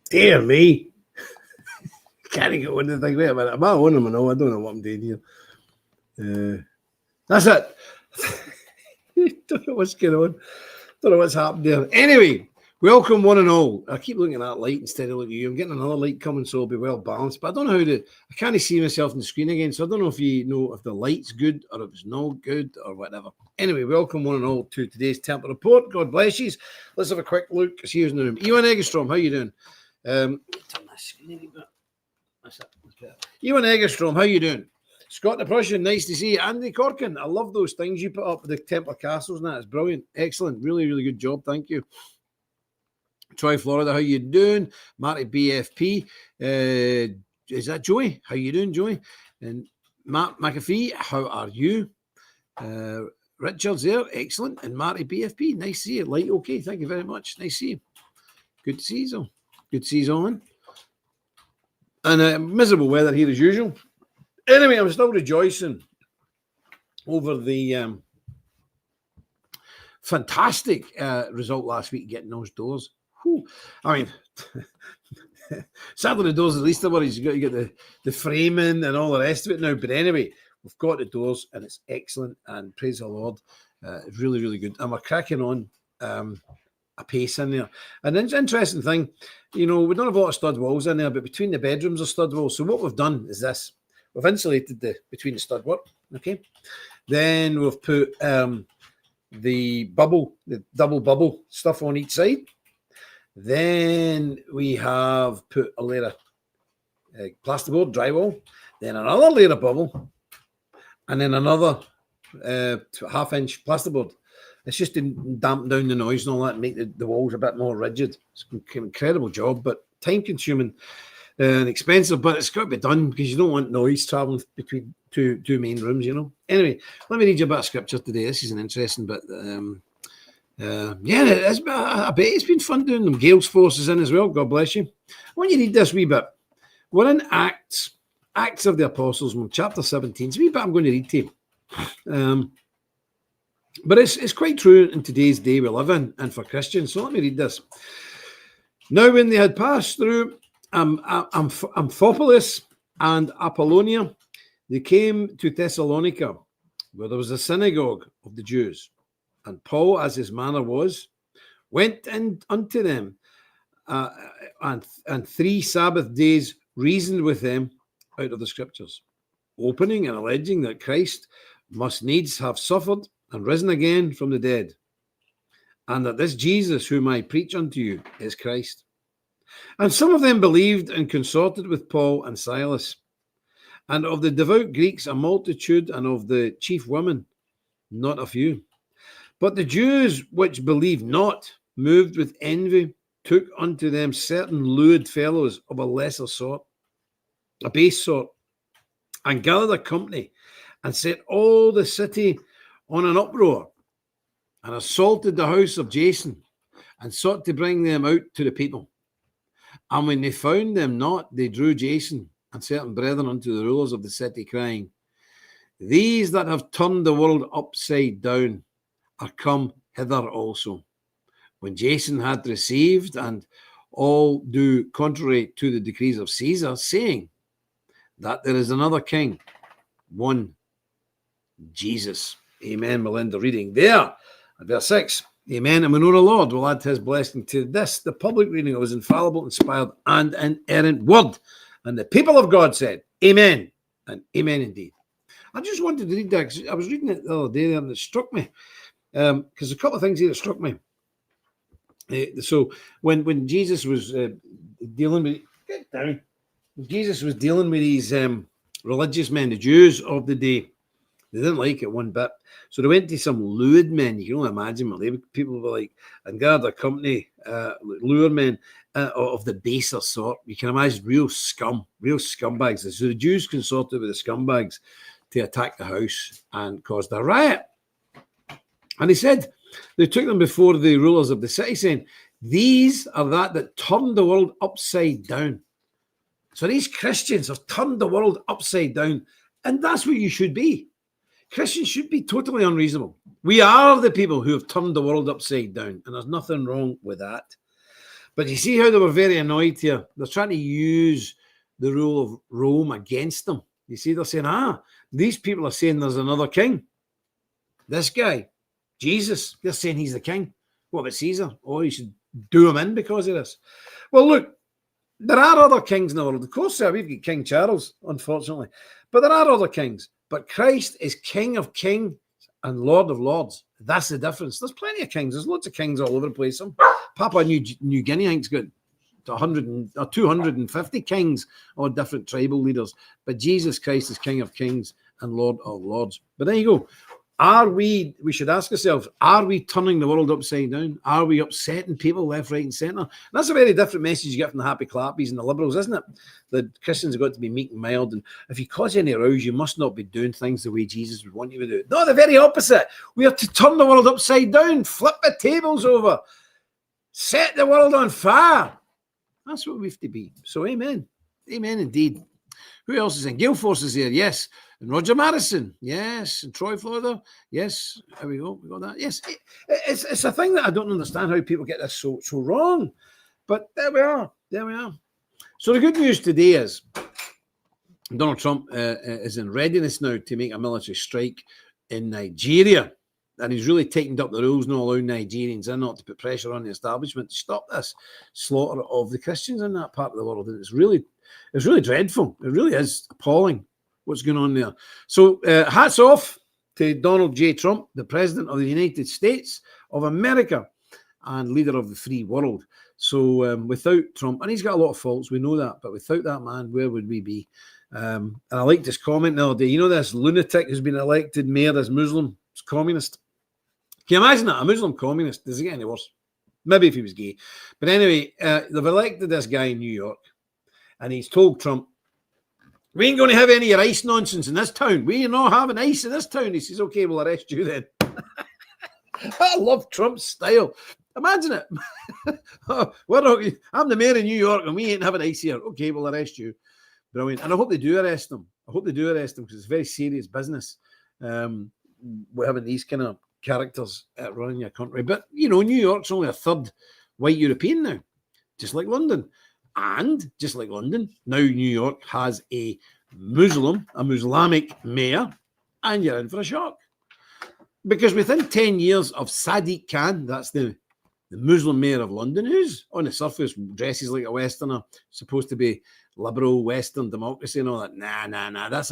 Dear me. Can't get on the thing. Wait a minute. Am I on them or no? I don't know what I'm doing here. That's it. Don't know what's going on. Don't know what's happened there. Anyway, welcome one and all. I keep looking at that light instead of looking at you. I'm getting another light coming, so it'll be well balanced. But I don't know how to. I can't see myself on the screen again, so I don't know if you know if the light's good or if it's not good or whatever. Anyway, welcome one and all to today's Temple Report. God bless you. Let's have a quick look. See who's in the room. Ewan Eggerstrom, how you doing? Turn my screen a bit. That's it. That's better. Ewan Eggerstrom, how you doing? Scott the Prussian, nice to see you. Andy Corkin, I love those things you put up with the Templar Castles and that. It's brilliant. Excellent. Really, really good job. Thank you. Troy, Florida, how you doing? Marty BFP. Is that Joey? How you doing, Joey? And Matt McAfee, how are you? Richard's there. Excellent. And Marty BFP, nice to see you. Light okay. Thank you very much. Nice to see you. Good to see you all. Good to see you on. And miserable weather here as usual. Anyway, I'm still rejoicing over the fantastic result last week, getting those doors. Whew. I mean, sadly, the doors are the least of worries. You get the framing and all the rest of it now. But anyway, we've got the doors, and it's excellent. And praise the Lord, it's really, really good. And we're cracking on a pace in there. And it's an interesting thing, you know, we don't have a lot of stud walls in there, but between the bedrooms are stud walls. So what we've done is this. We've insulated between the stud work, okay? Then we've put the double bubble stuff on each side. Then we have put a layer of plasterboard, drywall, then another layer of bubble, and then another half-inch plasterboard. It's just to dampen down the noise and all that, and make the walls a bit more rigid. It's an incredible job, but time-consuming and expensive, but it's got to be done because you don't want noise traveling between two main rooms, you know. Anyway, let me read you a bit of scripture today. This is an interesting bit. I bet it's been fun doing them. Gail's Force is in as well. God bless you. I want you to read this wee bit. We're in Acts of the Apostles, chapter 17. It's a wee bit I'm going to read to you. But it's quite true in today's day we live in, and for Christians. So let me read this. Now, when they had passed through Amphipolis and Apollonia, they came to Thessalonica, where there was a synagogue of the Jews. And Paul, as his manner was, went in unto them, and 3 Sabbath days reasoned with them out of the Scriptures, opening and alleging that Christ must needs have suffered and risen again from the dead, and that this Jesus whom I preach unto you is Christ. And some of them believed and consorted with Paul and Silas. And of the devout Greeks a multitude, and of the chief women not a few. But the Jews which believed not, moved with envy, took unto them certain lewd fellows of a lesser sort, a base sort, and gathered a company, and set all the city on an uproar, and assaulted the house of Jason, and sought to bring them out to the people. And when they found them not, they drew Jason and certain brethren unto the rulers of the city, crying, These that have turned the world upside down are come hither also. When Jason had received, and all do contrary to the decrees of Caesar, saying that there is another king, one Jesus. Amen, Melinda. Reading there at verse 6. Amen. And we know the Lord will add his blessing to this, the public reading of his infallible, inspired, and inerrant word. And the people of God said, Amen, and Amen indeed. I just wanted to read that because I was reading it the other day and it struck me. Because a couple of things here that struck me. So when Jesus was dealing with, get down. Jesus was dealing with these religious men, the Jews of the day. They didn't like it one bit. So they went to some lewd men. You can only imagine what people were like, and gathered a company, lure men of the baser sort. You can imagine real scumbags. So the Jews consorted with the scumbags to attack the house and caused a riot. And he said, they took them before the rulers of the city, saying, These are that turned the world upside down. So these Christians have turned the world upside down. And that's what you should be. Christians should be totally unreasonable. We are the people who have turned the world upside down, and there's nothing wrong with that. But you see how they were very annoyed here. They're trying to use the rule of Rome against them. You see, they're saying, these people are saying there's another king. This guy, Jesus, they're saying he's the king. What about Caesar? Oh, you should do him in because of this. Well, look, there are other kings in the world. Of course, sir, we've got King Charles, unfortunately. But there are other kings. But Christ is King of kings and Lord of lords. That's the difference. There's plenty of kings. There's lots of kings all over the place. Papua New Guinea, I think's got 100 or 250 kings or different tribal leaders. But Jesus Christ is King of kings and Lord of lords. But there you go. We should ask ourselves, are we turning the world upside down? Are we upsetting people left, right, and centre? That's a very different message you get from the happy clappies and the liberals, isn't it? The Christians have got to be meek and mild, and if you cause any rows, you must not be doing things the way Jesus would want you to do it. No, the very opposite. We are to turn the world upside down, flip the tables over, set the world on fire. That's what we have to be. So amen. Amen indeed. Who else is in? Gale Force is here, yes. And Roger Madison, yes. And Troy Florida, yes. There we go. We got that. Yes. It's a thing that I don't understand how people get this so wrong. But there we are. There we are. So the good news today is Donald Trump is in readiness now to make a military strike in Nigeria. And he's really tightened up the rules, not allowing Nigerians in, not to put pressure on the establishment to stop this slaughter of the Christians in that part of the world. And it's really dreadful. It really is appalling what's going on there. So hats off to Donald J. Trump, the President of the United States of America and leader of the free world. So without Trump, and he's got a lot of faults, we know that, but without that man, where would we be? And I liked this comment the other day. You know, this lunatic who's been elected mayor, this Muslim communist. Can you imagine that? A Muslim communist? Does it get any worse? Maybe if he was gay. But anyway, they've elected this guy in New York, and he's told Trump, we ain't going to have any ICE nonsense in this town. We ain't not having ICE in this town. He says, okay, we'll arrest you then. I love Trump's style. Imagine it. I'm the mayor of New York, and we ain't having ICE here. Okay, we'll arrest you. Brilliant. And I hope they do arrest him. I hope they do arrest him because it's very serious business. We're having these kind of characters running your country. But, you know, New York's only a third white European now, just like London. And just like London, now New York has a Muslimic mayor, and you're in for a shock. Because within 10 years of Sadiq Khan, that's the Muslim mayor of London, who's on the surface dresses like a Westerner, supposed to be liberal, Western democracy and all that. Nah. That's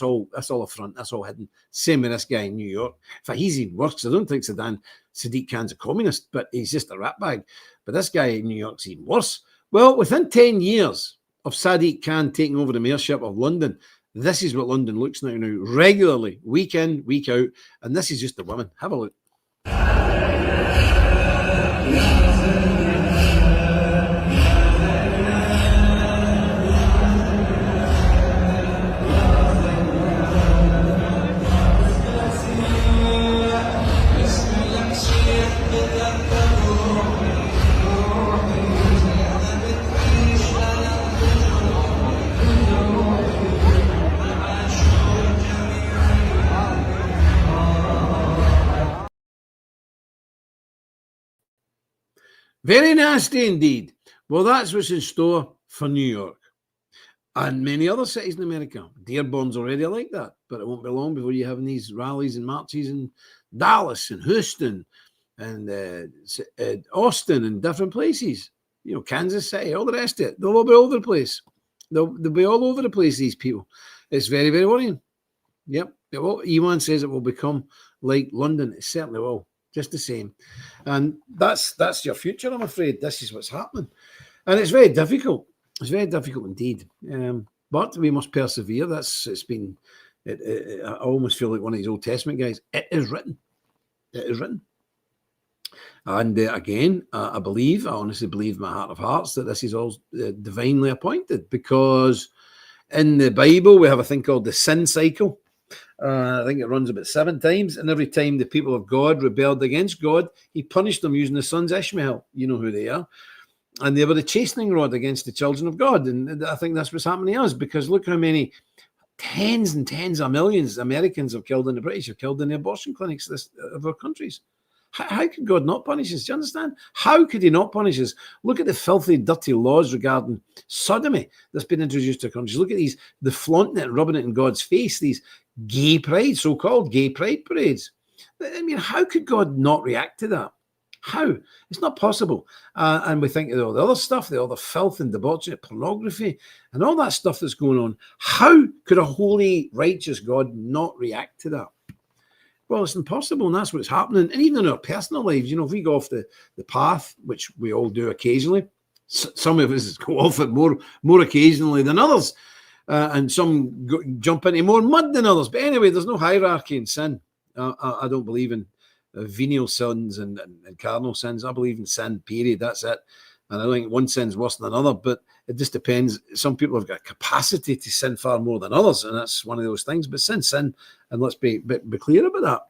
all a front. That's all hidden. Same with this guy in New York. In fact, he's even worse. I don't think Sadiq Khan's a communist, but he's just a ratbag. But this guy in New York's even worse. Well, within 10 years of Sadiq Khan taking over the mayorship of London, this is what London looks like now, regularly, week in, week out. And this is just the women. Have a look. Very nasty indeed. Well, that's what's in store for New York and many other cities in America. Dearborn's already like that, but it won't be long before you have these rallies and marches in Dallas and Houston and Austin and different places. You know, Kansas City, all the rest of it. They'll all be all over the place. They'll be all over the place, these people. It's very, very worrying. Yep. Ewan says it will become like London. It certainly will. Just the same. And that's your future, I'm afraid. This is what's happening. And it's very difficult. It's very difficult indeed. But we must persevere. I almost feel like one of these Old Testament guys. It is written. It is written. And again, I honestly believe in my heart of hearts that this is all divinely appointed, because in the Bible, we have a thing called the sin cycle. I think it runs about 7 times, and every time the people of God rebelled against God, he punished them using the sons of Ishmael. You know who they are. And they were the chastening rod against the children of God. And I think that's what's happening to us, because look how many tens and tens of millions Americans have killed, and the British have killed in the abortion clinics of our countries. How could God not punish us? Do you understand? How could he not punish us? Look at the filthy, dirty laws regarding sodomy that's been introduced to countries. Look at the flaunting it and rubbing it in God's face, these gay pride, so-called gay pride parades. I mean, how could God not react to that? How? It's not possible. And we think of all the other stuff, all the filth and debauchery, pornography, and all that stuff that's going on. How could a holy, righteous God not react to that? Well, it's impossible, and that's what's happening. And even in our personal lives, if we go off the path, which we all do occasionally, some of us go off it more occasionally than others, and some jump into more mud than others. But anyway, there's no hierarchy in sin. I don't believe in venial sins and cardinal sins. I believe in sin, period. That's it. And I don't think one sin's worse than another, but it just depends. Some people have got capacity to sin far more than others, and that's one of those things. But sin's sin, and let's be clear about that.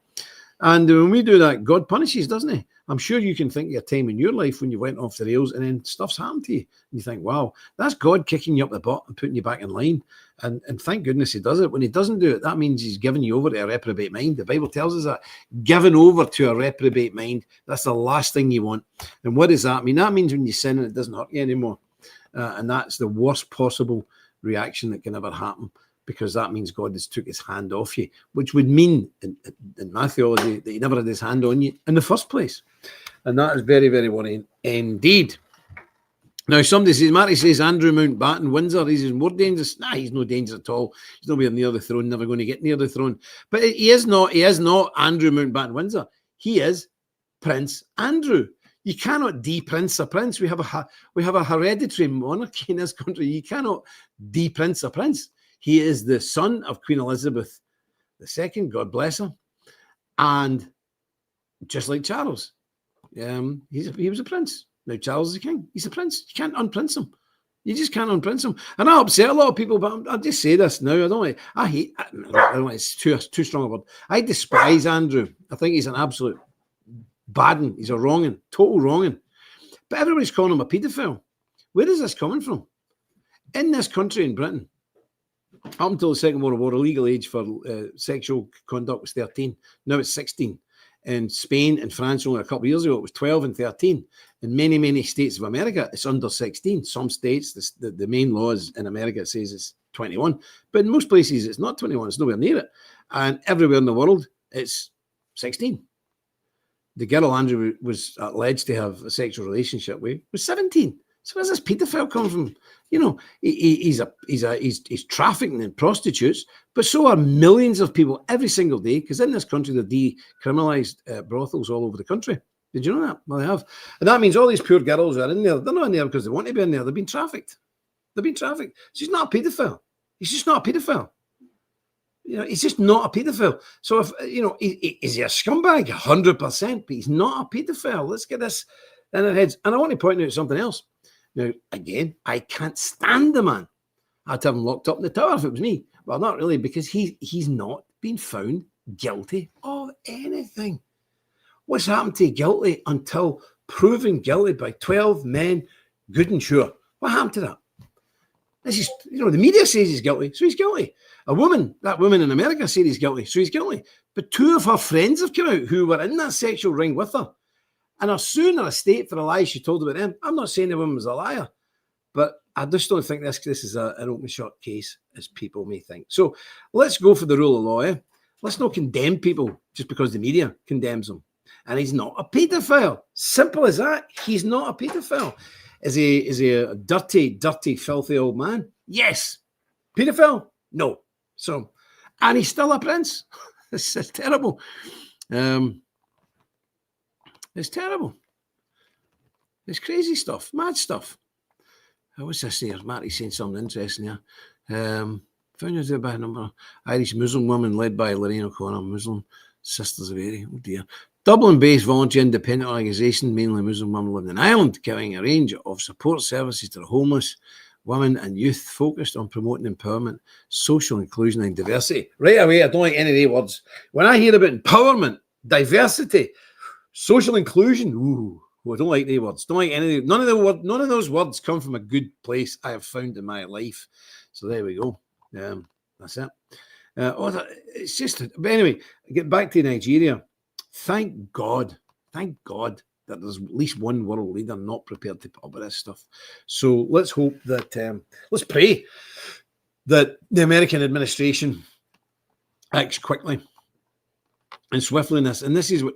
And when we do that, God punishes, doesn't he? I'm sure you can think of a time in your life when you went off the rails and then stuff's happened to you. And you think, wow, that's God kicking you up the butt and putting you back in line. And thank goodness he does it. When he doesn't do it, that means he's giving you over to a reprobate mind. The Bible tells us that. Given over to a reprobate mind, that's the last thing you want. And what does that mean? That means when you sin and it doesn't hurt you anymore. And that's the worst possible reaction that can ever happen, because that means God has took his hand off you, which would mean, in my theology, that he never had his hand on you in the first place. And that is very, very worrying indeed. Now, somebody says, Marty says Andrew Mountbatten, Windsor, he's more dangerous. Nah, he's no danger at all. He's nowhere near the throne, never going to get near the throne. But he is not Andrew Mountbatten, Windsor. He is Prince Andrew. You cannot de-prince a prince. We have a hereditary monarchy in this country. You cannot de-prince a prince. He is the son of Queen Elizabeth II, God bless her. And just like Charles, he was a prince. Now Charles is a king. He's a prince. You can't unprince him. You just can't unprince him. And I upset a lot of people, but I'll just say this now. I don't want it's too strong a word. I despise Andrew. I think he's an absolute bad one. He's a wrong'un, total wrong'un. But everybody's calling him a paedophile. Where is this coming from? In this country, in Britain, up until the Second World War, the legal age for sexual conduct was 13. Now it's 16. In Spain and France, only a couple of years ago, it was 12 and 13. In many, many states of America, it's under 16. Some states, the main laws in America says it's 21. But in most places, it's not 21. It's nowhere near it. And everywhere in the world, it's 16. The girl Andrew was alleged to have a sexual relationship with was 17. So where's this paedophile come from? He's trafficking in prostitutes, but so are millions of people every single day, because in this country, they've decriminalised brothels all over the country. Did you know that? Well, they have. And that means all these poor girls are in there. They're not in there because they want to be in there. They've been trafficked. So he's not a paedophile. He's just not a paedophile. He's just not a paedophile. So if, is he a scumbag? 100%, but he's not a paedophile. Let's get this in our heads. And I want to point out something else. Now, again, I can't stand the man. I'd have him locked up in the tower if it was me. Well, not really, because he's not been found guilty of anything. What's happened to guilty until proven guilty by 12 men, good and sure? What happened to that? This is, the media says he's guilty, so he's guilty. That woman in America said he's guilty, so he's guilty. But 2 of her friends have come out who were in that sexual ring with her and are suing her estate for a lie she told about them. I'm not saying the woman was a liar, but I just don't think this is an open shut case, as people may think. So let's go for the rule of law. Let's not condemn people just because the media condemns them. And he's not a paedophile. Simple as that. He's not a paedophile. Is he a dirty, dirty, filthy old man? Yes. Paedophile? No. So, and he's still a prince. It's terrible. It's terrible. It's crazy stuff, mad stuff. What's this here? Matty's saying something interesting here. Found out by a number of Irish Muslim women led by Lorraine O'Connor, Muslim Sisters of Mary. Oh dear. Dublin-based voluntary independent organisation, mainly Muslim women living in Ireland, carrying a range of support services to the homeless, women and youth, focused on promoting empowerment, social inclusion and diversity. Right away, I don't like any of the words. When I hear about empowerment, diversity, social inclusion, I don't like the words. Don't like any. None of those words come from a good place I have found in my life. So there we go. That's it. It's just. But anyway, get back to Nigeria. Thank God Thank God that there's at least one world leader not prepared to put up with this stuff. So let's hope that, let's pray that the American administration acts quickly and swiftly in this. And this is what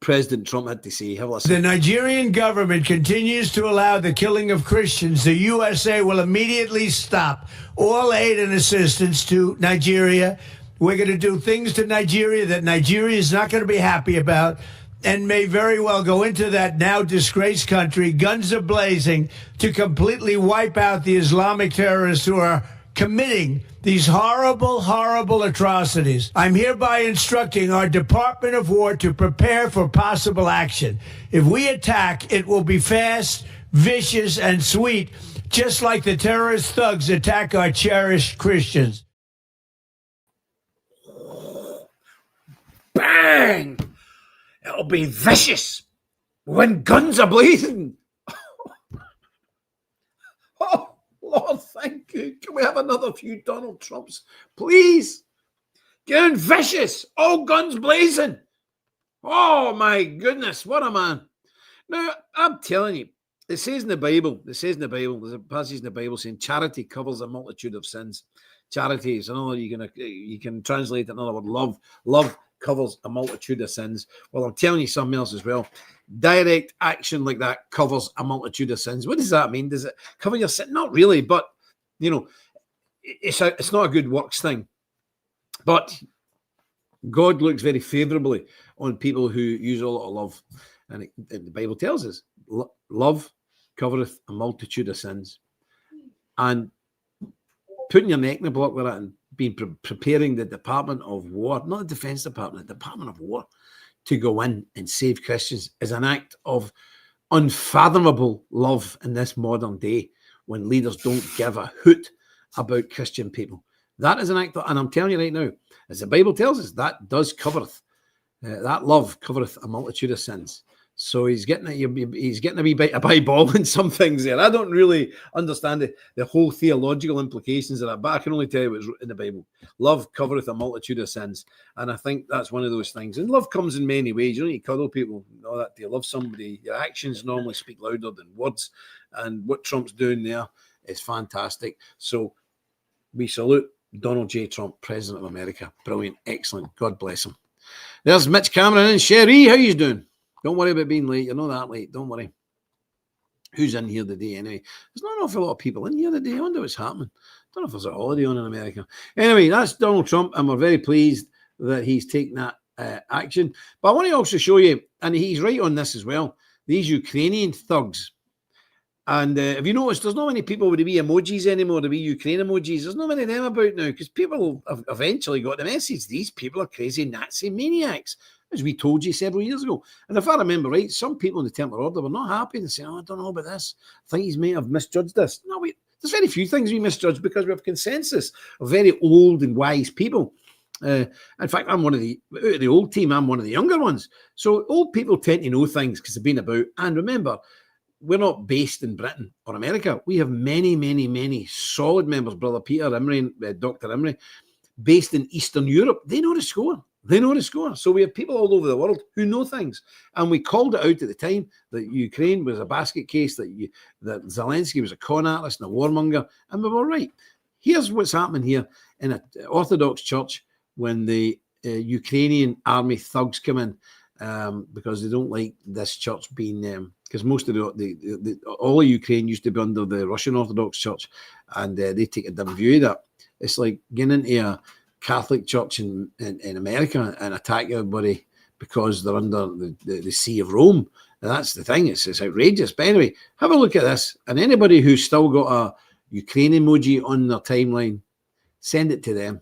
President Trump had to say. Have a listen. The Nigerian government continues to allow the killing of Christians. The USA will immediately stop all aid and assistance to Nigeria. We're going to do things to Nigeria that Nigeria is not going to be happy about and may very well go into that now disgraced country, guns are blazing, to completely wipe out the Islamic terrorists who are committing these horrible, horrible atrocities. I'm hereby instructing our Department of War to prepare for possible action. If we attack, it will be fast, vicious, and sweet, just like the terrorist thugs attack our cherished Christians. Bang! It'll be vicious when guns are blazing. Oh, Lord, thank you. Can we have another few Donald Trumps, please? Getting vicious, all guns blazing. Oh, my goodness, what a man. Now, I'm telling you, it says in the Bible, there's a passage in the Bible saying charity covers a multitude of sins. Charity is another, you can translate another word, love covers a multitude of sins. Well, I'm telling you something else as well. Direct action like that covers a multitude of sins. What does that mean? Does it cover your sin? Not really, but it's not a good works thing. But God looks very favorably on people who use a lot of love. And the Bible tells us, love covereth a multitude of sins. And putting your neck in the block with that and preparing the Department of War, not the Defense Department, the Department of War, to go in and save Christians is an act of unfathomable love in this modern day when leaders don't give a hoot about Christian people. That is an act, and I'm telling you right now, as the Bible tells us, that does covereth. That love covereth a multitude of sins. So he's getting a wee bit of eyeball in some things there. I don't really understand the whole theological implications of that, but I can only tell you what's in the Bible. Love covereth a multitude of sins. And I think that's one of those things. And love comes in many ways. You don't need to cuddle people and all that. Do you love somebody? Your actions normally speak louder than words. And what Trump's doing there is fantastic. So we salute Donald J. Trump, President of America. Brilliant. Excellent. God bless him. There's Mitch Cameron and Sherry. How you doing? Don't worry about being late. You're not that late. Don't worry. Who's in here today anyway? There's not an awful lot of people in here today. I wonder what's happening. I don't know if there's a holiday on in America. Anyway, that's Donald Trump, and we're very pleased that he's taken that action. But I want to also show you, and he's right on this as well, these Ukrainian thugs. And have you noticed there's not many people with the wee emojis anymore, the wee Ukraine emojis? There's not many of them about now because people have eventually got the message. These people are crazy Nazi maniacs, as we told you several years ago. And if I remember right, some people in the Templar Order were not happy. They said, I don't know about this. I think he may have misjudged this. No, there's very few things we misjudge because we have consensus of very old and wise people. In fact, I'm one of the old team. I'm one of the younger ones. So old people tend to know things because they've been about. And remember, we're not based in Britain or America. We have many, many, many solid members, Brother Peter Imrie and Dr. Imrie, based in Eastern Europe. They know the score. They know the score. So we have people all over the world who know things. And we called it out at the time that Ukraine was a basket case, that Zelensky was a con artist and a warmonger. And we were right. Here's what's happening here in an Orthodox church when the Ukrainian army thugs come in because they don't like this church being... because most of all of Ukraine used to be under the Russian Orthodox Church, and they take a dim view of that. It's like getting into a Catholic church in America and attack everybody because they're under the See of Rome. And that's the thing. It's outrageous. But anyway, have a look at this. And anybody who's still got a Ukraine emoji on their timeline, send it to them.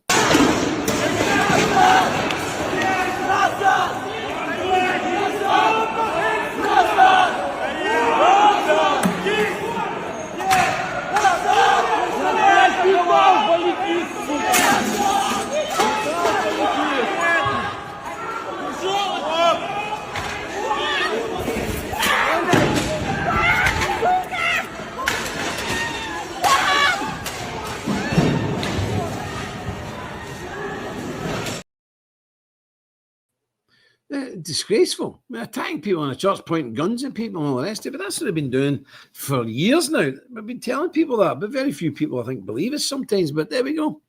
disgraceful. I mean, attacking people on a church, pointing guns at people and all the rest of it. That's what they've been doing for years now. I've been telling people that, but very few people, I think, believe us sometimes. But there we go.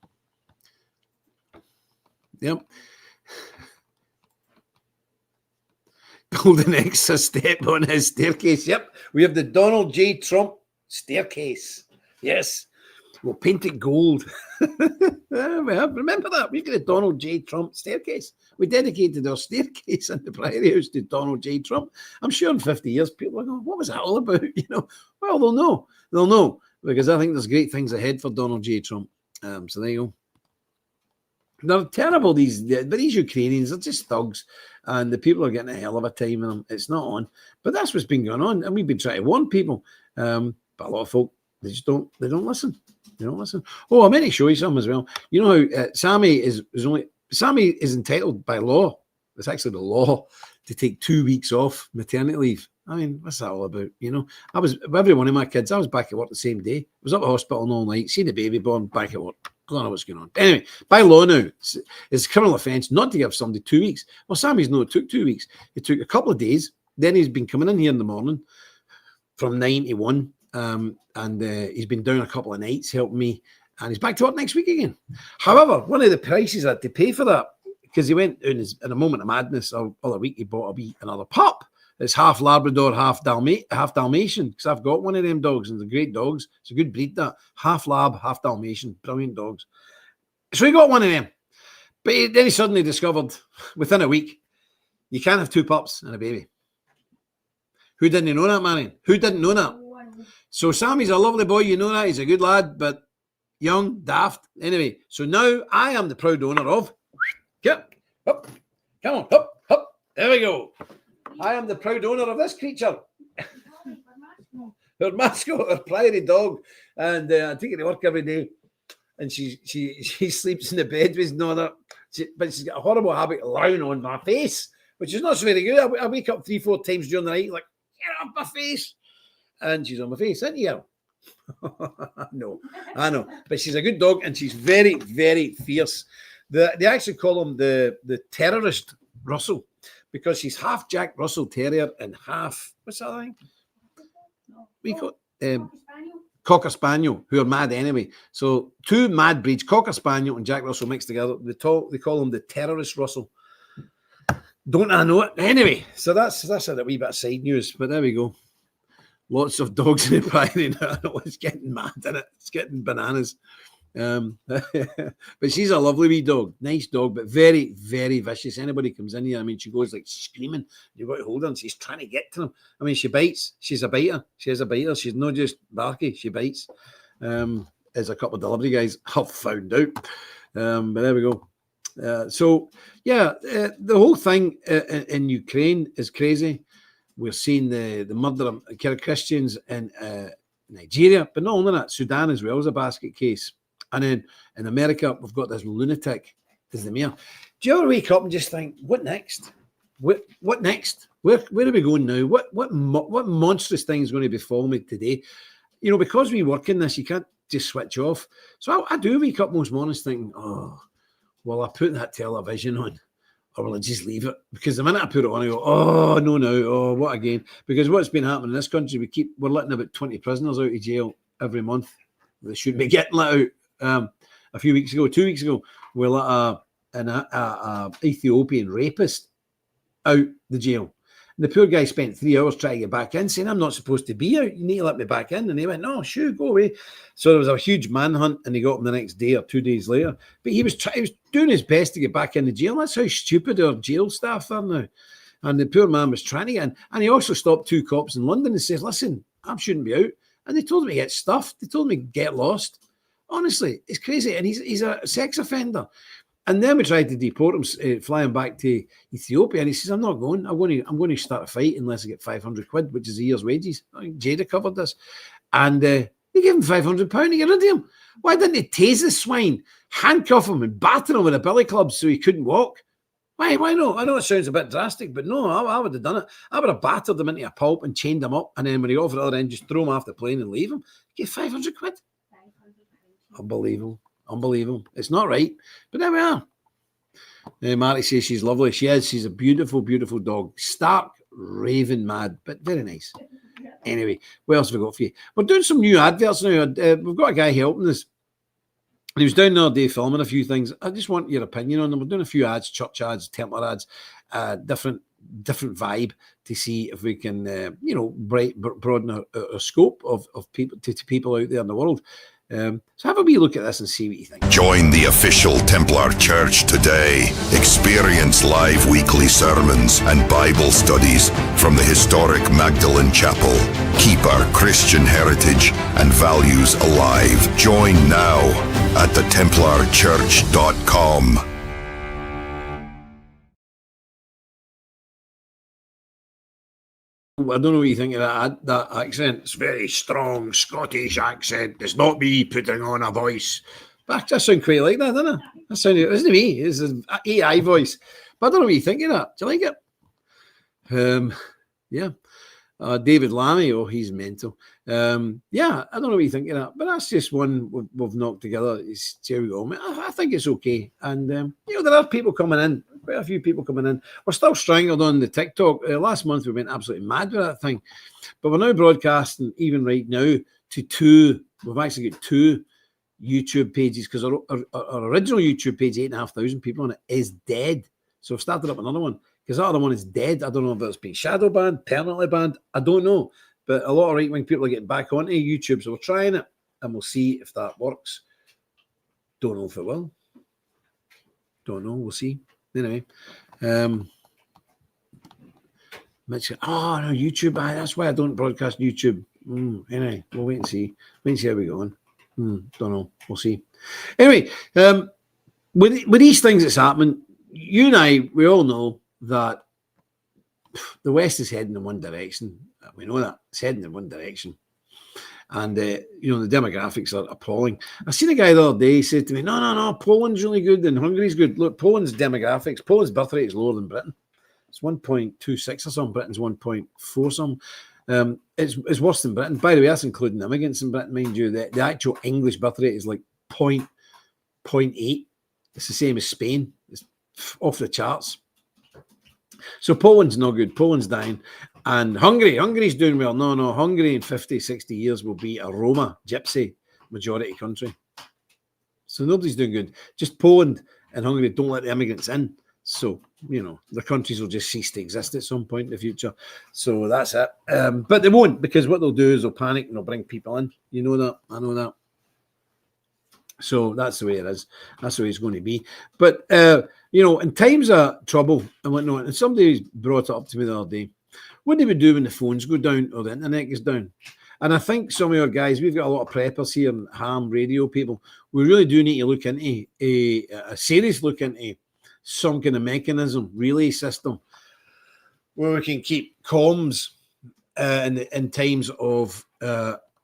Yep. Golden X step on his staircase. Yep. We have the Donald J. Trump staircase. Yes. We'll paint it gold. Remember that? We've got a Donald J. Trump staircase. We dedicated our staircase in the Priory House to Donald J. Trump. I'm sure in 50 years, people are going, what was that all about? Well, they'll know. They'll know, because I think there's great things ahead for Donald J. Trump. So there you go. They're terrible, but these Ukrainians are just thugs, and the people are getting a hell of a time in them. It's not on. But that's what's been going on, and we've been trying to warn people. But a lot of folk, they don't listen. They don't listen. Oh, I'm going to show you something as well. You know how Sammy is entitled by law. It's actually the law to take 2 weeks off maternity leave. I mean, what's that all about? I was, every one of my kids, I was back at work the same day. I was up at hospital all night, seen the baby born, back at work. I don't know what's going on. Anyway, by law now, it's a criminal offence not to give somebody 2 weeks. Well, Sammy's no, it took 2 weeks. It took a couple of days. Then he's been coming in here in the morning from 9 to 1. And he's been down a couple of nights helping me, and he's back to work next week again. However, one of the prices I had to pay for that, because he went in a moment of madness the other week, he bought another pup. It's half Labrador, half Dalmatian, because I've got one of them dogs, and they're great dogs. It's a good breed, that. Half Lab, half Dalmatian, brilliant dogs. So he got one of them. But then he suddenly discovered, within a week, you can't have 2 pups and a baby. Who didn't know that, Marion? Who didn't know that? So Sammy's a lovely boy, you know that. He's a good lad, but young, daft. Anyway, so now I am the proud owner of... Yep, up, come on, up. There we go. I am the proud owner of this creature. Her mascot, her prairie dog. And I take her to work every day. And she sleeps in the bed with no other. But she's got a horrible habit of lying on my face, which is not so very good. I wake up 3-4 times during the night, like, get off my face. And she's on my face, isn't you? No, I know. But she's a good dog, and she's very, very fierce. They actually call him the terrorist Russell, because she's half Jack Russell Terrier and half, what's that thing? We call Cocker Spaniel, who are mad anyway. So 2 mad breeds, Cocker Spaniel and Jack Russell mixed together. They call him the terrorist Russell. Don't I know it? Anyway, so that's a wee bit of side news, but there we go. Lots of dogs in the prairie now. It's getting mad, isn't it? It's getting bananas. But she's a lovely wee dog. Nice dog, but very, very vicious. Anybody comes in here, I mean, she goes like screaming. You've got to hold her, and she's trying to get to them. I mean, she bites. She's a biter. She is a biter. She's not just barky. She bites. As a couple of delivery guys have found out. But there we go. The whole thing in Ukraine is crazy. We're seeing the murder of Christians in Nigeria, but not only that, Sudan as well is a basket case. And then in America, we've got this lunatic as the mayor. Do you ever wake up and just think, what next? What next? Where are we going now? What monstrous thing is going to befall me today? Because we work in this, you can't just switch off. So I do wake up most mornings thinking, oh, well, I put that television on, or will I just leave it? Because the minute I put it on, I go, oh, no, oh, what again? Because what's been happening in this country, we're letting about 20 prisoners out of jail every month. They shouldn't be getting let out. 2 weeks ago, we let an Ethiopian rapist out the jail. And the poor guy spent 3 hours trying to get back in, saying, I'm not supposed to be out. You need to let me back in. And they went, no, sure, go away. So there was a huge manhunt, and he got him the next day or 2 days later. But he was doing his best to get back in the jail. That's how stupid our jail staff are now. And the poor man was trying to get in. And he also stopped 2 cops in London and says, listen, I shouldn't be out. And they told him to get stuffed. They told him to get lost. Honestly, it's crazy. And he's a sex offender. And then we tried to deport him, fly him back to Ethiopia. And he says, I'm not going. I'm going to start a fight unless I get 500 quid, which is a year's wages. I think Jada covered this. And they gave him £500 to get rid of him. Why didn't they tase the swine, handcuff him and batter him with a billy club so he couldn't walk? Why not? I know it sounds a bit drastic, but no, I would have done it. I would have battered him into a pulp and chained him up. And then when he got off the other end, just throw him off the plane and leave him. Get 500 quid. Unbelievable. It's not right. But there we are. Marty says she's lovely. She is. She's a beautiful, beautiful dog. Stark, raving mad, but very nice. Anyway, what else have we got for you? We're doing some new adverts now. We've got a guy helping us. He was down the other day filming a few things. I just want your opinion on them. We're doing a few ads, church ads, Templar ads, different vibe to see if we can, broaden our scope of people to people out there in the world. So have a wee look at this and see what you think. Join the official Templar Church today. Experience live weekly sermons and Bible studies from the historic Magdalen Chapel. Keep our Christian heritage and values alive. Join now at thetemplarchurch.com. I don't know what you think of that accent. It's a very strong Scottish accent. It's not me putting on a voice. But I sound quite like that, doesn't it? That sounded, isn't it me? It's an AI voice. But I don't know what you think of that. Do you like it? Yeah. David Lammy, he's mental. I don't know what you think of that. But that's just one we've knocked together. Here we go. I think it's okay. And, there are people coming in. Quite a few people coming in. We're still strangled on the TikTok. Last month we went absolutely mad with that thing. But we're now broadcasting, even right now, to two. We've actually got two YouTube pages because our original YouTube page, 8,500 people on it, is dead. So I've started up another one because that other one is dead. I don't know if it's been shadow banned, permanently banned. I don't know. But a lot of right-wing people are getting back onto YouTube. So we're trying it and we'll see if that works. Don't know if it will. Don't know. We'll see. Anyway, Mitch, no, YouTube. That's why I don't broadcast YouTube. Anyway, we'll wait and see. Wait and see how we're going. Don't know. We'll see. Anyway, with these things that's happening, you and I, we all know that the West is heading in one direction. We know that it's heading in one direction. And, the demographics are appalling. I seen a guy the other day, he said to me, no, Poland's really good and Hungary's good. Look, Poland's demographics, Poland's birth rate is lower than Britain. It's 1.26 or something. Britain's 1.4 something. It's worse than Britain. By the way, that's including immigrants in Britain, mind you. The actual English birth rate is like 0.8. It's the same as Spain. It's off the charts. So Poland's not good. Poland's dying. And Hungary's doing well. No, Hungary in 50, 60 years will be a Roma, gypsy, majority country. So nobody's doing good. Just Poland and Hungary don't let the immigrants in. So, the countries will just cease to exist at some point in the future. So that's it. But they won't, because what they'll do is they'll panic and they'll bring people in. You know that. I know that. So that's the way it is. That's the way it's going to be. But, in times of trouble and whatnot, and somebody brought it up to me the other day, what do we do when the phones go down or the internet goes down? And I think some of our guys, we've got a lot of preppers here and ham radio people. We really do need to look into a serious look into some kind of mechanism, relay system, where we can keep comms in times of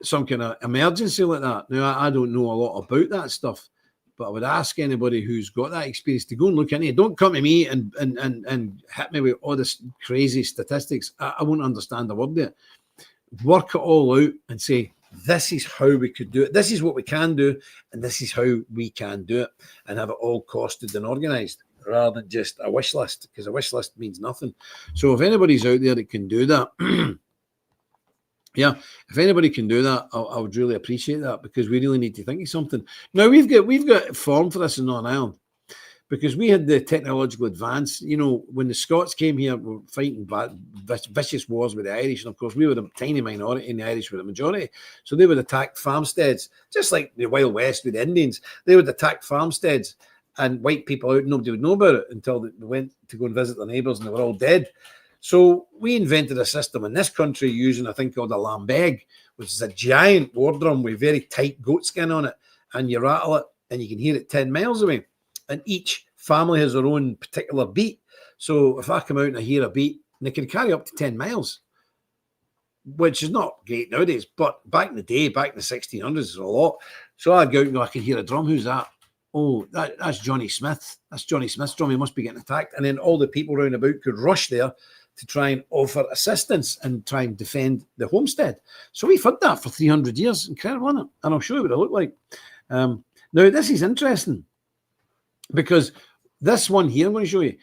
some kind of emergency like that. Now, I don't know a lot about that stuff, but I would ask anybody who's got that experience to go and look into it. Don't come to me and hit me with all this crazy statistics. I won't understand a word there. Work it all out and say, this is how we could do it. This is what we can do, and this is how we can do it, and have it all costed and organised rather than just a wish list, because a wish list means nothing. So if anybody's out there that can do that, yeah, if anybody can do that, I would really appreciate that, because we really need to think of something. Now, we've got form for this in Northern Ireland, because we had the technological advance. When the Scots came here, we were fighting vicious wars with the Irish, and of course, we were the tiny minority, and the Irish were the majority. So they would attack farmsteads, just like the Wild West with the Indians. They would attack farmsteads and wipe people out. Nobody would know about it until they went to go and visit their neighbours, and they were all dead. So we invented a system in this country using a thing called a lambeg, which is a giant war drum with very tight goat skin on it. And you rattle it and you can hear it 10 miles away. And each family has their own particular beat. So if I come out and I hear a beat, they can carry up to 10 miles, which is not great nowadays. But back in the day, back in the 1600s, it's a lot. So I'd go out and go, I can hear a drum. Who's that? Oh, that's Johnny Smith. That's Johnny Smith's drum. He must be getting attacked. And then all the people round about could rush there to try and offer assistance and try and defend the homestead. So we've had that for 300 years. Incredible, isn't it? And I'll show you what it looked like. Now, this is interesting, because This one here, I'm going to show you.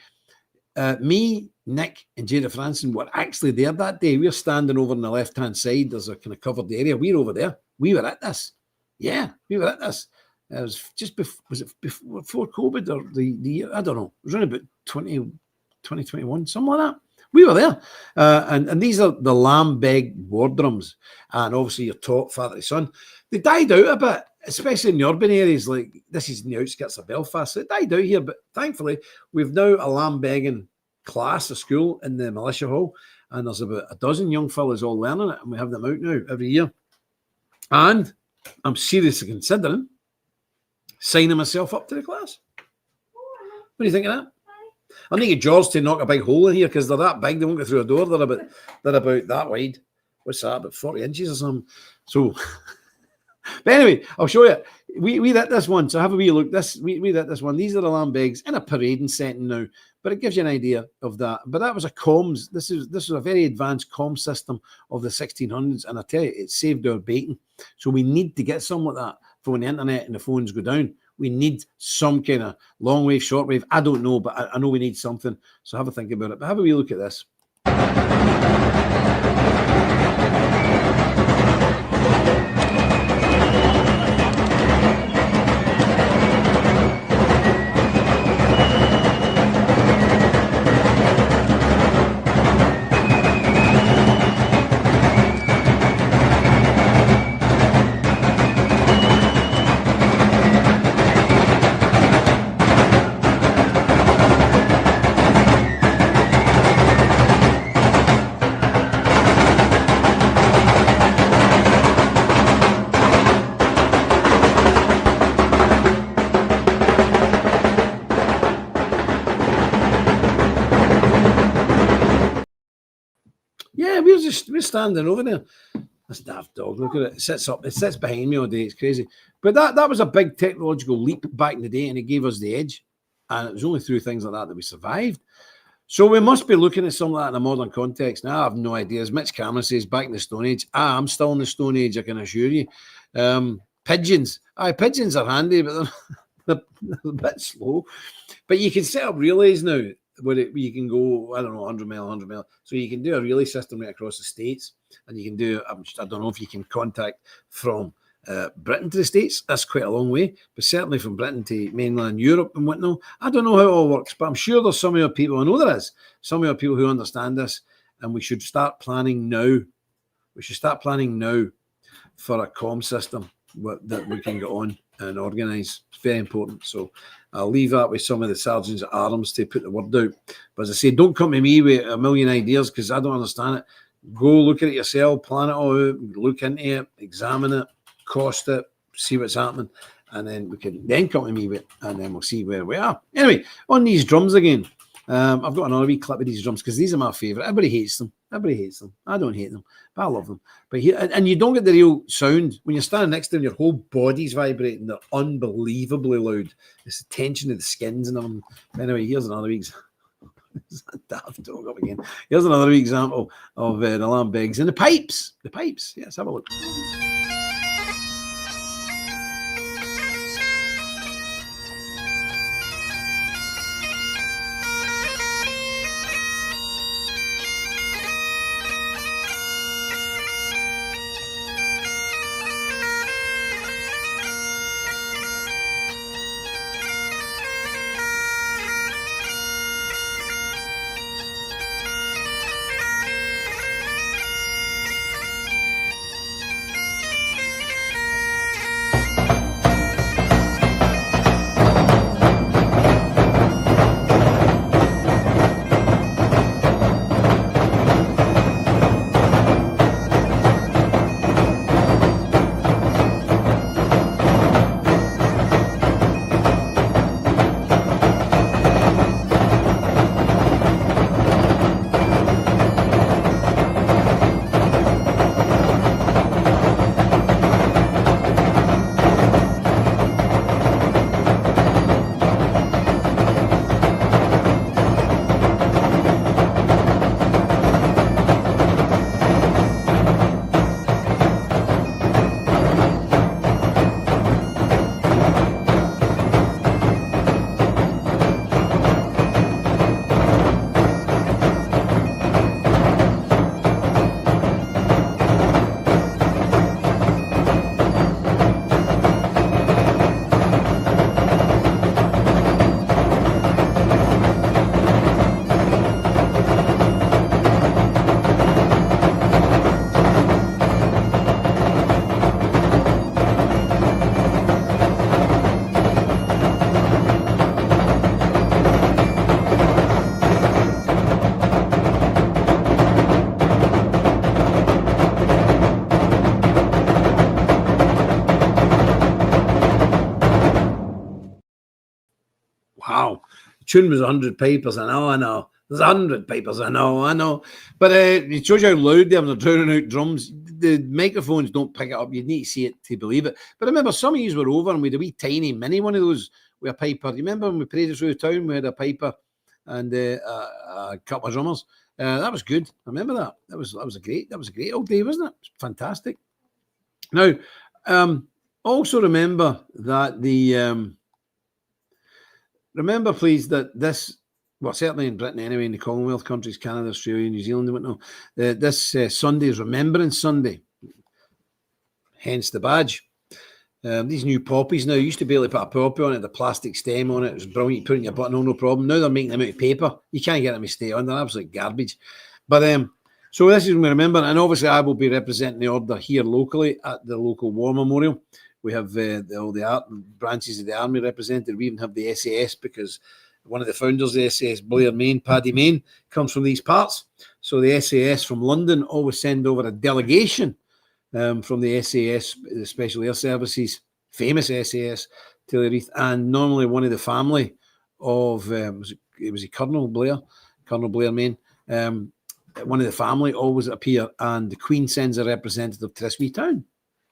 Me, Nick, and Jada Franson were actually there that day. We're standing over on the left-hand side. There's a kind of covered area. We're over there. We were at this. Yeah, we were at this. It was just before, was it before COVID or the year? I don't know. It was around about 2021, something like that. We were there. And these are the Lambeg war drums. And obviously your taught father son. They died out a bit, especially in the urban areas. Like this is in the outskirts of Belfast. So it died out here. But thankfully, we've now a Lambegging class, a school in the militia hall. And there's about a dozen young fellas all learning it. And we have them out now every year. And I'm seriously considering signing myself up to the class. What do you think of that? I need George to knock a big hole in here because they're that big. They won't go through a door. They're about that wide. What's that? About 40 inches or something. So, but anyway, I'll show you. We did this one. So have a wee look. We did this one. These are the Lambegs in a parading setting now, but it gives you an idea of that. But that was a comms. This was a very advanced comm system of the 1600s, and I tell you, it saved our bacon. So we need to get something like that for when the internet and the phones go down. We need some kind of long wave, short wave. I don't know, but I know we need something. So have a think about it. But have a wee look at this. Yeah, we're standing over there. This daft dog, look at it. It sits behind me all day. It's crazy. But that was a big technological leap back in the day, and it gave us the edge. And it was only through things like that we survived. So we must be looking at something like that in a modern context. Now, I have no idea. As Mitch Cameron says, back in the Stone Age. I'm still in the Stone Age, I can assure you. Pigeons. Pigeons are handy, but they're a bit slow. But you can set up relays now where you can go, I don't know, 100 mile. So you can do a relay system right across the States. And you can do, I don't know if you can contact from Britain to the States. That's quite a long way. But certainly from Britain to mainland Europe and whatnot. I don't know how it all works, but I'm sure there's some of your people, I know there is, some of your people who understand this. And we should start planning now. We should start planning now for a comm system that we can get on and organise. It's very important. So I'll leave that with some of the sergeants at arms to put the word out. But as I say, don't come to me with a million ideas because I don't understand it. Go look at it yourself, plan it all out, look into it, examine it, cost it, see what's happening, and then we can then come to me with it, and then we'll see where we are. Anyway, on these drums again. I've got another wee clip of these drums because these are my favourite. Everybody hates them. I don't hate them, but I love them. But here, and you don't get the real sound when you're standing next to them. Your whole body's vibrating. They're unbelievably loud. It's the tension of the skins and them. Anyway, here's another wee example. Here's another wee example of the Lambegs and the pipes. The pipes. Yes, have a look. tune was 100 pipers. I know. There's 100 pipers. I know. But it shows you how loud they are when they're drowning out drums. The microphones don't pick it up. You need to see it to believe it. But remember, some of you were over and we had a wee tiny mini one of those with a piper. You remember when we paraded through the town, we had a piper and a couple of drummers. That was good. I remember that. That was a great old day, wasn't it? It was fantastic. Now, also remember that remember, please, that this, well, certainly in Britain anyway, in the Commonwealth countries, Canada, Australia, New Zealand, whatnot, this Sunday is Remembrance Sunday, hence the badge. These new poppies now, you used to be able to put a poppy on it, the plastic stem on it. It was brilliant. You put in your buttonhole, no problem. Now they're making them out of paper. You can't get them to stay on. They're absolute garbage. But so this is when we remember, and obviously I will be representing the order here locally at the local war memorial. We have all the art branches of the army represented. We even have the SAS because one of the founders of the SAS, Blair Main, Paddy Main, comes from these parts. So the SAS from London always send over a delegation from the SAS, the Special Air Services, famous SAS, Tillyreath, and normally one of the family of, was it Colonel Blair Main, one of the family always appear, and the Queen sends a representative to this wee town.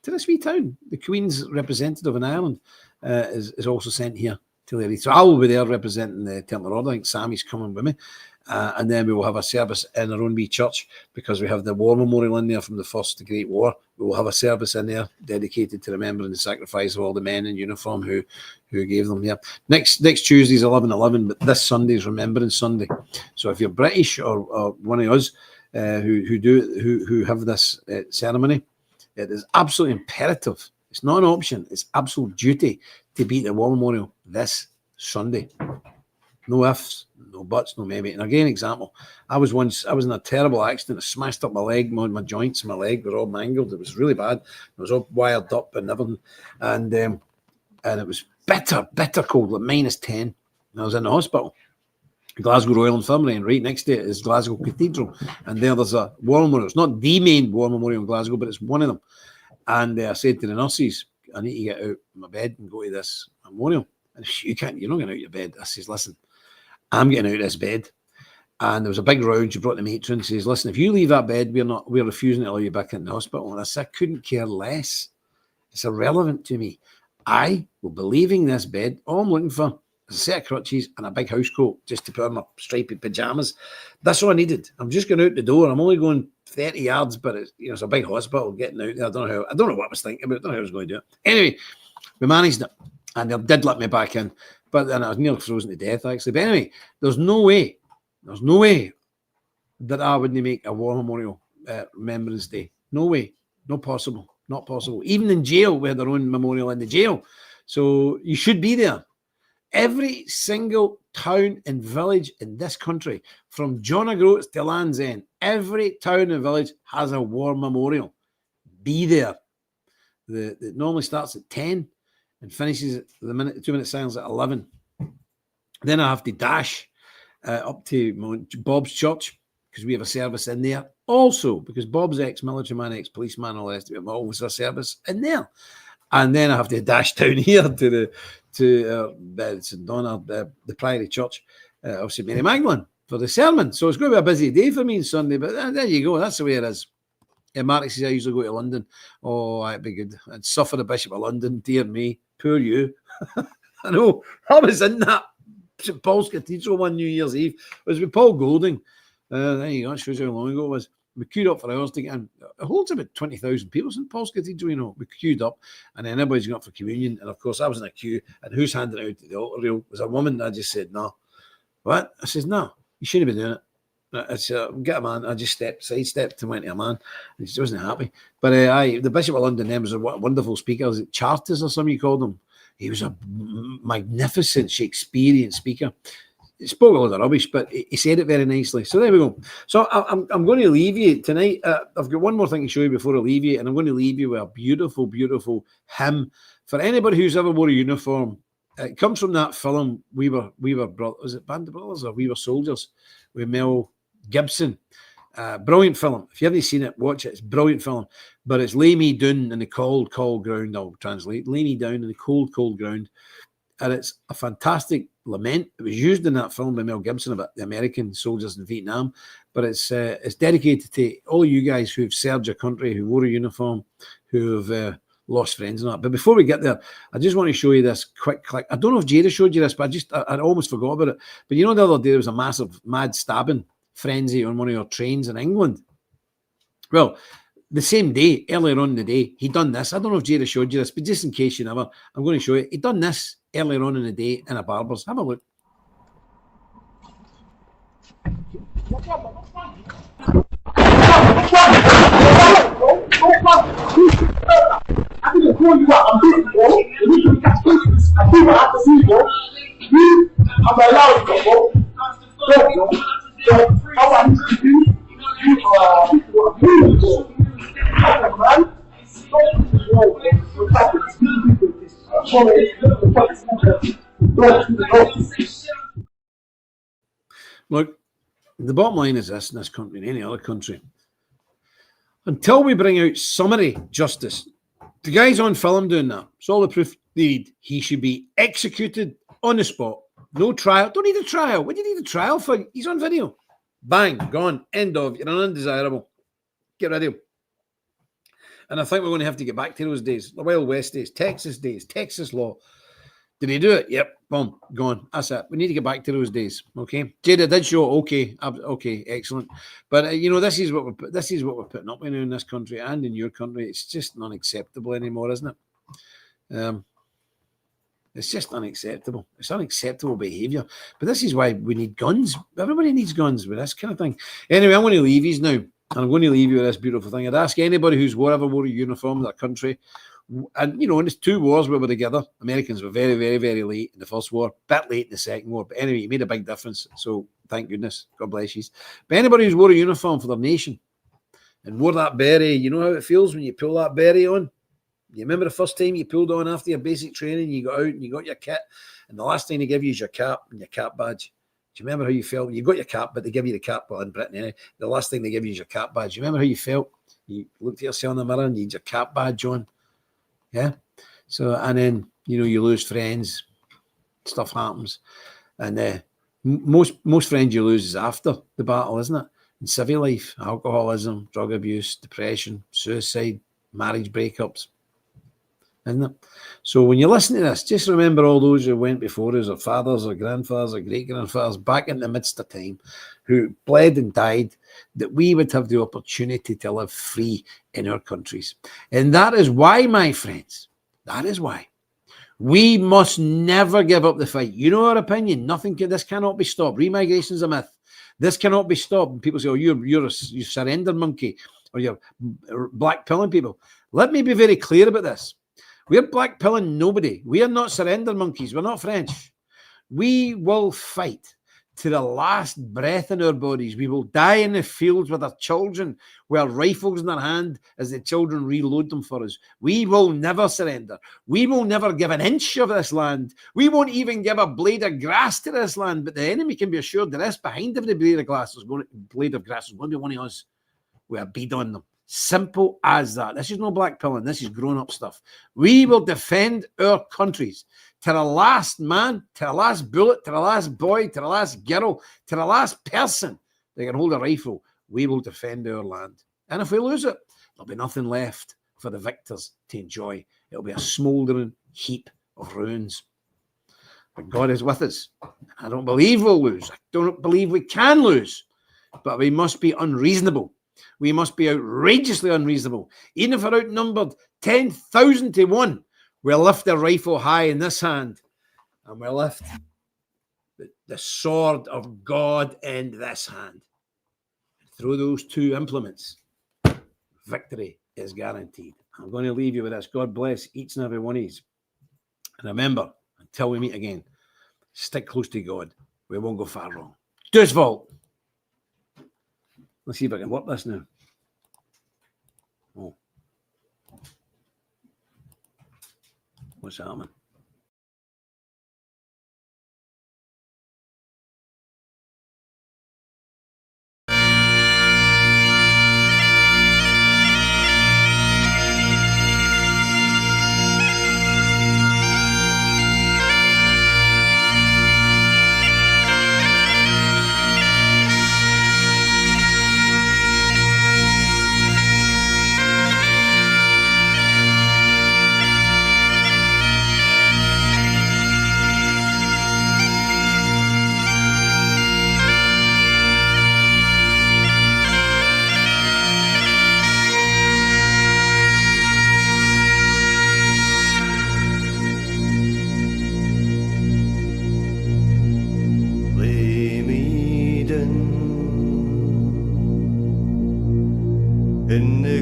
The Queen's representative in Ireland is also sent here to Tillyreath. So I will be there representing the Templar Order. I think Sammy's coming with me. And then we will have a service in our own wee church because we have the war memorial in there from the First Great War. We will have a service in there dedicated to remembering the sacrifice of all the men in uniform who gave them. Yeah. Next Tuesday is 11/11, but this Sunday is Remembrance Sunday. So if you're British or one of us who have this ceremony, it is absolutely imperative. It's not an option. It's absolute duty to be at the war memorial this Sunday. No ifs, no buts, no maybe. And again, example, I was in a terrible accident. I smashed up my leg, my joints, my leg were all mangled. It was really bad. It was all wired up and everything. And it was bitter cold, like -10. And I was in the hospital, Glasgow Royal Infirmary, and right next to it is Glasgow Cathedral. And there's a war memorial. It's not the main war memorial in Glasgow, but it's one of them. And I said to the nurses, I need to get out of my bed and go to this memorial. And you're not getting out of your bed. I says, listen, I'm getting out of this bed. And there was a big round. She brought the matron and says, listen, if you leave that bed, we're refusing to allow you back in the hospital. And I said, I couldn't care less. It's irrelevant to me. I will be leaving this bed. All I'm looking for is a set of crutches and a big house coat just to put on my stripy pajamas. That's all I needed. I'm just going out the door. I'm only going 30 yards, but it's a big hospital getting out there. I don't know what I was thinking about. I don't know how I was going to do it. Anyway, we managed it. And they did let me back in. But then I was nearly frozen to death, actually. But anyway, there's no way that I wouldn't make a war memorial Remembrance Day. No way. Not possible. Even in jail, we had our own memorial in the jail. So you should be there. Every single town and village in this country, from John O'Groats to Land's End, every town and village has a war memorial. Be there. It normally starts at 10 and finishes at 2-minute silence at 11. Then I have to dash up to Bob's church because we have a service in there. Also, because Bob's ex-military man, ex-policeman, all the rest of it, always a service in there. And then I have to dash down here to St. Donald, the Priory Church of St. Mary Magdalene for the sermon. So it's going to be a busy day for me on Sunday, but there you go. That's the way it is. Mark says I usually go to London. Oh, that'd be good. I'd suffer the Bishop of London. Dear me. Poor you. I know. I was in that St. Paul's Cathedral one New Year's Eve. It was with Paul Golding. There you go. That shows you how long ago it was. We queued up for hours to get in. It holds about 20,000 people. St. Paul's Cathedral, we queued up, and then everybody's going up for communion. And of course, I was in a queue, and who's handing out the altar rail was a woman. I just said, no. What? I says, no, you shouldn't be doing it. I said, get a man. I just sidestepped and went to a man. And he wasn't happy. But the Bishop of London then was a wonderful speaker. Was it Charters or something you called him? He was a magnificent Shakespearean speaker. He spoke a lot of rubbish, but he said it very nicely. So there we go. So I'm going to leave you tonight. I've got one more thing to show you before I leave you, and I'm going to leave you with a beautiful, beautiful hymn for anybody who's ever wore a uniform. It comes from that film We Were Brothers. Was it Band of Brothers or We Were Soldiers with Mel Gibson? Brilliant film. If you haven't seen it, watch it. It's a brilliant film. But it's lay me down in the cold, cold ground. I'll translate. Lay me down in the cold, cold ground. and it's a fantastic lament. It was used in that film by Mel Gibson about the American soldiers in Vietnam, but it's dedicated to all you guys who've served your country, who wore a uniform, who've lost friends and that. But before we get there, I just want to show you this quick clip. I don't know if Jada showed you this, but I almost forgot about it. But you know, the other day there was a massive mad stabbing frenzy on one of your trains in England. Well, the same day, earlier on in the day, he done this. I don't know if Jada showed you this, but just in case you never, I'm going to show you. He done this earlier on in the day in a barber's. Have a look. I can just pull you out. I'm busy, bro. And you can catch business. I see what I have to see, bro. You, I'm allowing you, bro. Don't, bro. So, how I need to do, you are moving, bro. Man, look, the bottom line is this in this country, in any other country, until we bring out summary justice, the guy's on film doing that. It's all the proof they need. He should be executed on the spot. No trial. Don't need a trial. What do you need a trial for? He's on video. Bang, gone. End of. You're an undesirable. Get rid of him. And I think we're going to have to get back to those days, the Wild West days, Texas law. Did he do it? Yep. Boom. Gone. That's it. We need to get back to those days. Okay. Jada did show. Okay. Okay. Excellent. But you know, this is what we're putting up with now in this country and in your country. It's just unacceptable anymore, isn't it? It's just unacceptable. It's unacceptable behaviour. But this is why we need guns. Everybody needs guns with this kind of thing. Anyway, I'm going to leave you now. And I'm going to leave you with this beautiful thing. I'd ask anybody who's ever wore a uniform in their country. And, you know, in these two wars we were together, Americans were very, very, very late in the first war, a bit late in the second war. But anyway, it made a big difference. So thank goodness. God bless you. But anybody who's wore a uniform for their nation and wore that beret, you know how it feels when you pull that beret on? You remember the first time you pulled on after your basic training, you got out and you got your kit, and the last thing they give you is your cap and your cap badge. Do you remember how you felt? You got your cap, but they give you the cap, well, in Britain, anyway. The last thing they give you is your cap badge. You remember how you felt? You looked at yourself in the mirror and you had your cap badge on. Yeah. So, and then, you know, you lose friends, stuff happens. And most friends you lose is after the battle, isn't it? In civil life, alcoholism, drug abuse, depression, suicide, marriage breakups, isn't it? So when you listen to this, just remember all those who went before us, our fathers, our grandfathers, our great-grandfathers, back in the midst of time, who bled and died, that we would have the opportunity to live free in our countries. And that is why, my friends, that is why we must never give up the fight. You know our opinion. This cannot be stopped. Remigration is a myth. This cannot be stopped. And people say, oh, you're a surrender monkey, or you're blackpilling people. Let me be very clear about this. We're blackpilling nobody. We are not surrender monkeys. We're not French. We will fight to the last breath in our bodies. We will die in the fields with our children, with our rifles in our hand as the children reload them for us. We will never surrender. We will never give an inch of this land. We won't even give a blade of grass to this land. But the enemy can be assured that this behind every blade of grass is going to be one of us. We are beat on them. Simple as that. This is no blackpilling. This is grown-up stuff. We will defend our countries to the last man, to the last bullet, to the last boy, to the last girl, to the last person that can hold a rifle. We will defend our land. And if we lose it, there'll be nothing left for the victors to enjoy. It'll be a smouldering heap of ruins. But God is with us. I don't believe we'll lose. I don't believe we can lose. But we must be unreasonable. We must be outrageously unreasonable. Even if we're outnumbered 10,000 to 1, we'll lift the rifle high in this hand and we'll lift the sword of God in this hand. Through those two implements, victory is guaranteed. I'm going to leave you with this. God bless each and every one of you. And remember, until we meet again, stick close to God. We won't go far wrong. Dus Vault. Let's see if I can work this now. Oh. What's happening?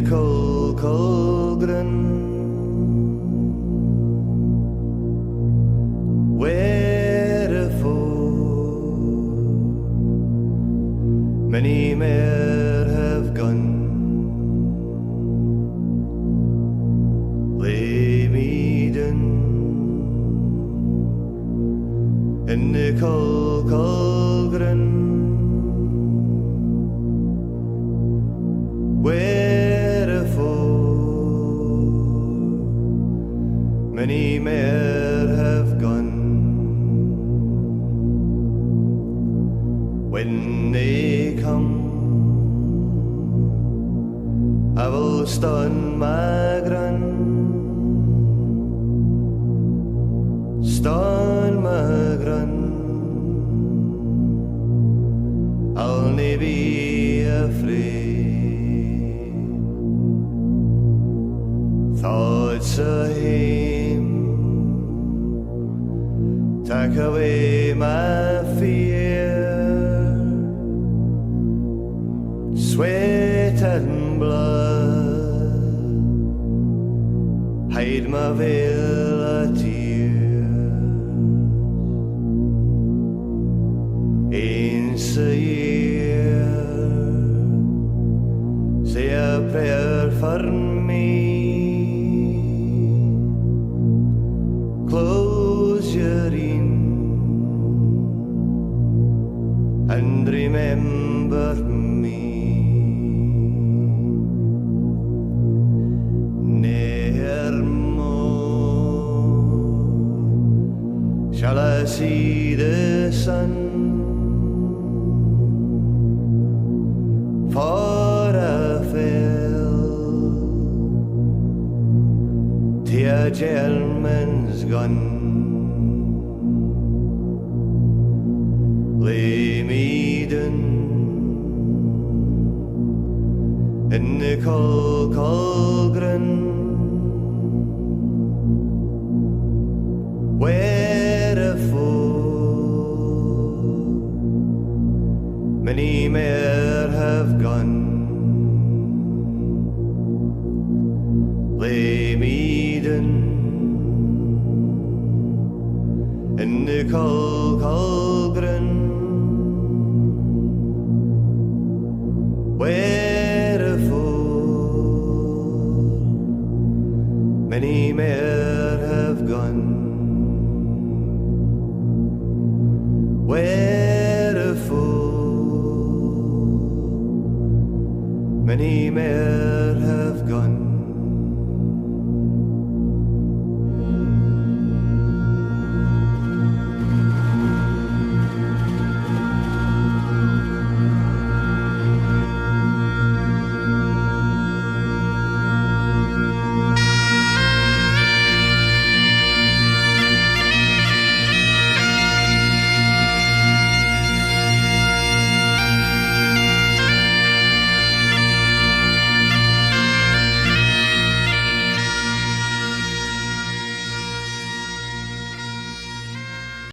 nickel colgrin wherefore many more have gone. Lay me down in nickel colgrin wherefore many more have gone. When they come, I will stand my ground, stand my ground. I'll never be afraid. Thoughts of him take away my fear. Sweat and blood hide my veil of tears. Once a year, say a prayer for me. Close your eyes and remember me. Ne'er more shall I see the sun, for I fell to a German's gun. Lay me down in the colgrin wherefore many more have gone. Lay me down in the colgrin wherefore many more have gone. Wherefore many more